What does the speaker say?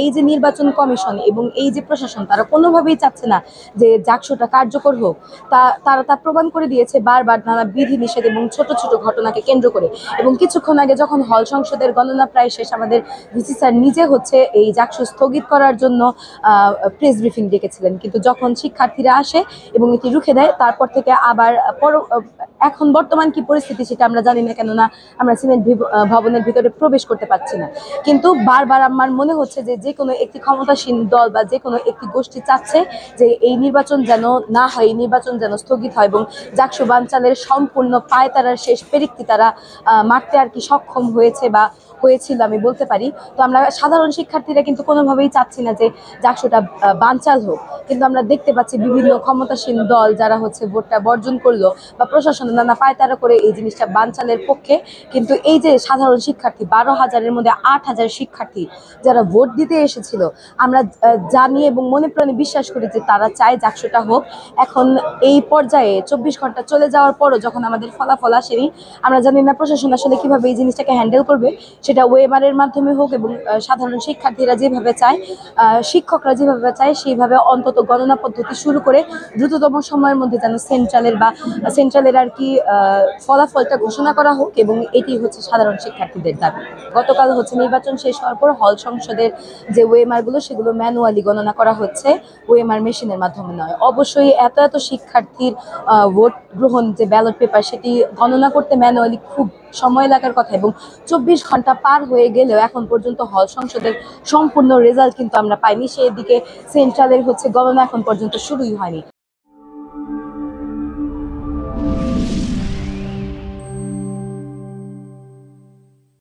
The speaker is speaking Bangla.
এই যে নির্বাচন কমিশন এবং এই যে প্রশাসন তারা কোনোভাবেই চাচ্ছে না যে জাকসুটা কার্যকর হোক। তারা তা প্রমাণ করে দিয়েছে বারবার নানা বিধিনিষেধ এবং ছোট ছোট ঘটনাকে কেন্দ্র করে। এবং কিছুক্ষণ আগে যখন হল সংসদের গণনা প্রায় শেষ, আমাদের ভিসি স্যার নিজে হচ্ছে এই জাকসু স্থগিত করার জন্য প্রেস ব্রিফিং ডেকেছিলেন, কিন্তু যখন শিক্ষার্থীরা আসে এবং এটি রুখে দেয় তারপর থেকে আবার এখন বর্তমান কি পরিস্থিতি সেটা আমরা জানি না, কেননা আমরা সিনেট ভবনের ভিতরে প্রবেশ করতে পারছি না। কিন্তু বারবার আমার মনে হচ্ছে যে যে কোনো একটি ক্ষমতাসীন দল বা যে কোনো একটি গোষ্ঠী চাচ্ছে যে এই নির্বাচন যেন না হয়, এই নির্বাচন যেন স্থগিত হয় এবং জাকসু বানচালের সম্পূর্ণ পায়তারার শেষ পেরিকটি তারা মারতে আর কি সক্ষম হয়েছে বা হয়েছিল আমি বলতে পারি। তো আমরা সাধারণ শিক্ষার্থীরা কিন্তু কোনোভাবেই চাচ্ছি না যে জাকসুটা বানচাল হোক, কিন্তু আমরা দেখতে পাচ্ছি বিভিন্ন ক্ষমতাসীন দল যারা হচ্ছে ভোটটা বর্জন করলো বা প্রশাসন নানা পায়তারা করে এই জিনিসটা বানচালের পক্ষে। কিন্তু এই যে সাধারণ শিক্ষার্থী 12,000-এর মধ্যে 8,000 শিক্ষার্থী যারা ভোট দিতে এসেছিল, আমরা জানি এবং মনে প্রাণে বিশ্বাস করি যে তারা চায় জাকসুটা হোক। এখন এই পর্যায়ে 24 ঘন্টা চলে যাওয়ার পরও যখন আমাদের ফলাফল আসেনি, আমরা জানি না প্রশাসন আসলে কিভাবে এই জিনিসটাকে হ্যান্ডেল করবে, সেটা ওয়েবারের মাধ্যমে হোক এবং সাধারণ শিক্ষার্থীরা যেভাবে চায়, শিক্ষকরা যেভাবে চায় সেইভাবে অন্তত গণনা পদ্ধতি শুরু করে দ্রুততম সময়ের মধ্যে যেন সেন্ট্রালের আর কি ফলাফলটা ঘোষণা করা হোক, এবং এটি হচ্ছে সাধারণ শিক্ষার্থীদের দাবি। গতকাল হচ্ছে নির্বাচন শেষ হওয়ার পর হল সংসদের যে ওয়েমারগুলো সেগুলো ম্যানুয়ালি গণনা করা হচ্ছে, ওয়েমার মেশিনের মাধ্যমে নয়। অবশ্যই এত এত শিক্ষার্থীর ভোট গ্রহণ যে ব্যালট পেপার সেটি গণনা করতে ম্যানুয়ালি খুব সময় লাগার কথা, এবং 24 ঘন্টা পার হয়ে গেলেও এখন পর্যন্ত হল সংসদের সম্পূর্ণ রেজাল্ট কিন্তু আমরা পাইনি। সেদিকে সেন্ট্রালের হচ্ছে গণনা এখন পর্যন্ত শুরুই হয়নি।